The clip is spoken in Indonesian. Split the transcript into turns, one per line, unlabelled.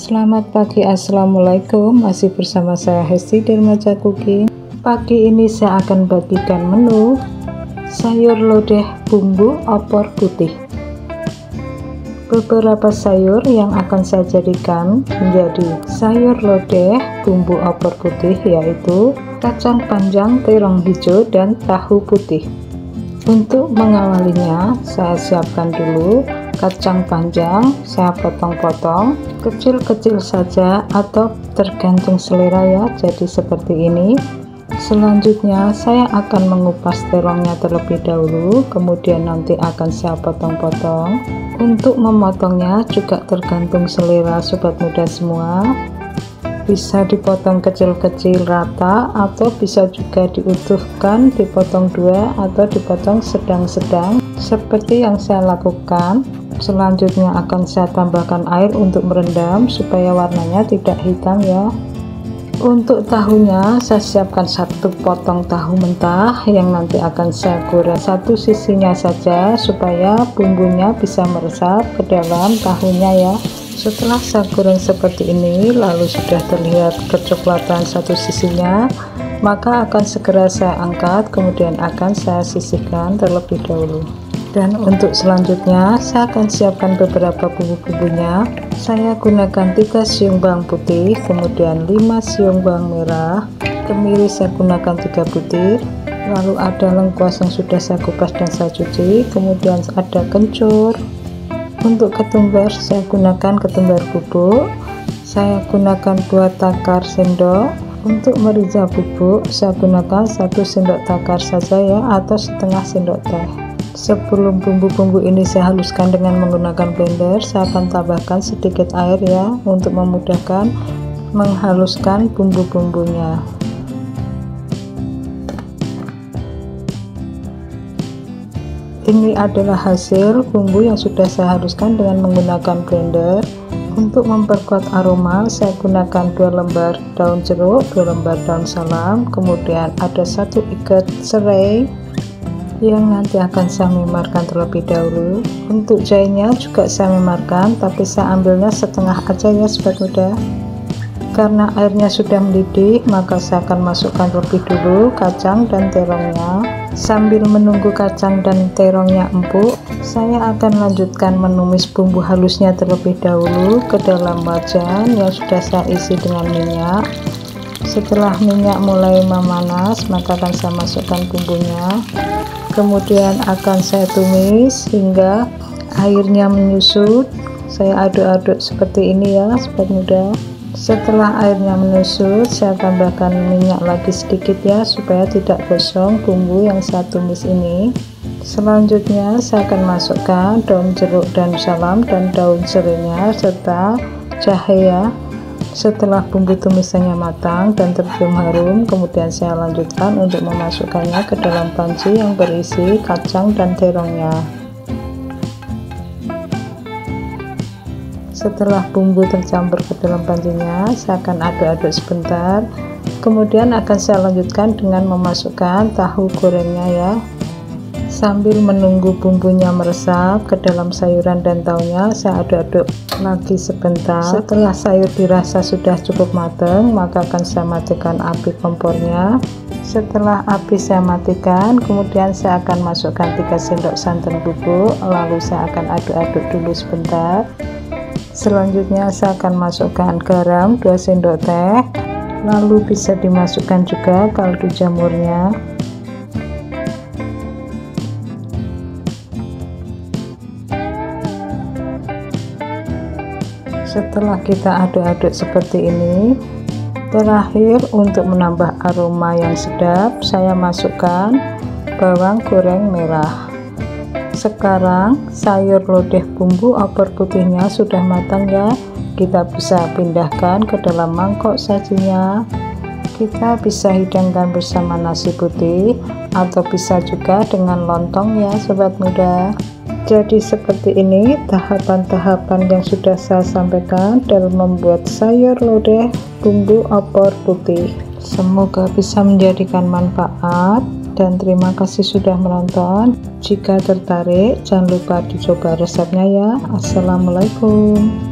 Selamat pagi, assalamualaikum. Masih bersama saya Hesti Dermaja Cooking. Pagi ini saya akan bagikan menu sayur lodeh bumbu opor putih. Beberapa sayur yang akan saya jadikan menjadi sayur lodeh bumbu opor putih yaitu kacang panjang, terong hijau, dan tahu putih. Untuk mengawalinya, saya siapkan dulu kacang panjang. Saya potong-potong kecil-kecil saja atau tergantung selera ya, jadi seperti ini. Selanjutnya saya akan mengupas terongnya terlebih dahulu, kemudian nanti akan saya potong-potong. Untuk memotongnya juga tergantung selera sobat muda semua, bisa dipotong kecil-kecil rata atau bisa juga diutuhkan, dipotong dua atau dipotong sedang-sedang seperti yang saya lakukan. Selanjutnya akan saya tambahkan air untuk merendam supaya warnanya tidak hitam ya. Untuk tahunya saya siapkan satu potong tahu mentah yang nanti akan saya goreng satu sisinya saja supaya bumbunya bisa meresap ke dalam tahunya ya. Setelah saya goreng seperti ini lalu sudah terlihat kecoklatan satu sisinya, maka akan segera saya angkat, kemudian akan saya sisihkan terlebih dahulu. Dan untuk selanjutnya saya akan siapkan beberapa bumbu-bumbunya. Saya gunakan 3 siung bawang putih, kemudian 5 siung bawang merah, kemiri saya gunakan 3 butir, lalu ada lengkuas yang sudah saya kupas dan saya cuci, kemudian ada kencur. Untuk ketumbar saya gunakan ketumbar bubuk, saya gunakan 2 takar sendok. Untuk merica bubuk saya gunakan 1 sendok takar saja ya, atau setengah sendok teh. Sebelum bumbu-bumbu ini saya haluskan dengan menggunakan blender, saya akan tambahkan sedikit air ya untuk memudahkan menghaluskan bumbu-bumbunya. Ini adalah hasil bumbu yang sudah saya haluskan dengan menggunakan blender. Untuk memperkuat aroma saya gunakan 2 lembar daun jeruk, 2 lembar daun salam, kemudian ada 1 ikat serai yang nanti akan saya memarkan terlebih dahulu. Untuk jahenya juga saya memarkan, tapi saya ambilnya setengah aja ya sobat muda. Karena airnya sudah mendidih, maka saya akan masukkan terlebih dulu kacang dan terongnya. Sambil menunggu kacang dan terongnya empuk, saya akan lanjutkan menumis bumbu halusnya terlebih dahulu ke dalam wajan yang sudah saya isi dengan minyak. Setelah minyak mulai memanas, maka akan saya masukkan bumbunya. Kemudian akan saya tumis hingga airnya menyusut. Saya aduk-aduk seperti ini ya sobat muda. Setelah airnya menyusut, saya tambahkan minyak lagi sedikit ya supaya tidak gosong bumbu yang saya tumis ini. Selanjutnya saya akan masukkan daun jeruk dan salam dan daun serainya serta jahe ya. Setelah bumbu tumisannya matang dan tercium harum, kemudian saya lanjutkan untuk memasukkannya ke dalam panci yang berisi kacang dan terongnya. Setelah bumbu tercampur ke dalam pancinya, saya akan aduk-aduk sebentar. Kemudian akan saya lanjutkan dengan memasukkan tahu gorengnya ya. Sambil menunggu bumbunya meresap ke dalam sayuran dan tahunya, saya aduk-aduk lagi sebentar. Setelah sayur dirasa sudah cukup matang, maka akan saya matikan api kompornya. Setelah api saya matikan, kemudian saya akan masukkan 3 sendok santan bubuk, lalu saya akan aduk-aduk dulu sebentar. Selanjutnya saya akan masukkan garam 2 sendok teh, lalu bisa dimasukkan juga kaldu jamurnya. Setelah kita aduk-aduk seperti ini, terakhir untuk menambah aroma yang sedap, saya masukkan bawang goreng merah. Sekarang sayur lodeh bumbu opor putihnya sudah matang ya. Kita bisa pindahkan ke dalam mangkok sajinya. Kita bisa hidangkan bersama nasi putih atau bisa juga dengan lontong ya sobat muda. Jadi seperti ini tahapan-tahapan yang sudah saya sampaikan dalam membuat sayur lodeh bumbu opor putih. Semoga bisa menjadikan manfaat dan terima kasih sudah menonton. Jika tertarik jangan lupa dicoba resepnya ya. Assalamualaikum.